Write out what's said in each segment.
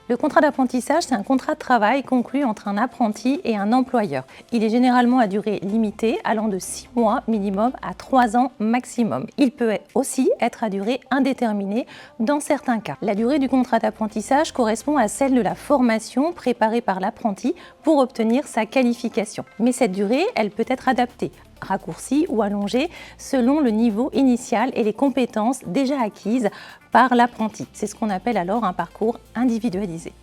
Le contrat d'apprentissage, c'est un contrat de travail conclu entre un apprenti et un employeur. Il est généralement à durée limitée, allant de 6 mois minimum à 3 ans maximum. Il peut aussi être à durée indéterminée dans certains cas. La durée du contrat d'apprentissage correspond à celle de la formation préparée par l'apprenti pour obtenir sa qualification. Mais cette durée, elle peut être adaptée, raccourcie ou allongée selon le niveau initial et les compétences déjà acquises par l'apprenti. C'est ce qu'on appelle alors un parcours individualisé.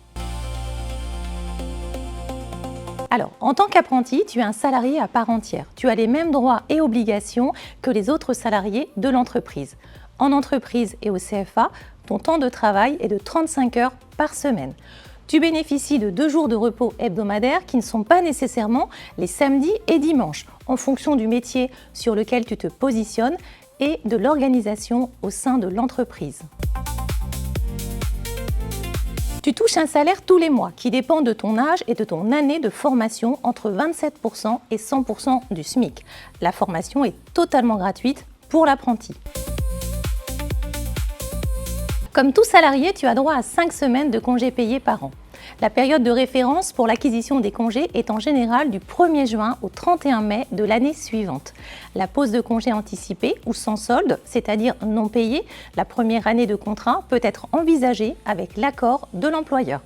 Alors, en tant qu'apprenti, tu es un salarié à part entière. Tu as les mêmes droits et obligations que les autres salariés de l'entreprise. En entreprise et au CFA, ton temps de travail est de 35 heures par semaine. Tu bénéficies de 2 jours de repos hebdomadaires qui ne sont pas nécessairement les samedis et dimanches, en fonction du métier sur lequel tu te positionnes et de l'organisation au sein de l'entreprise. Tu touches un salaire tous les mois qui dépend de ton âge et de ton année de formation entre 27% et 100% du SMIC. La formation est totalement gratuite pour l'apprenti. Comme tout salarié, tu as droit à 5 semaines de congés payés par an. La période de référence pour l'acquisition des congés est en général du 1er juin au 31 mai de l'année suivante. La pause de congé anticipée ou sans solde, c'est-à-dire non payée, la première année de contrat peut être envisagée avec l'accord de l'employeur.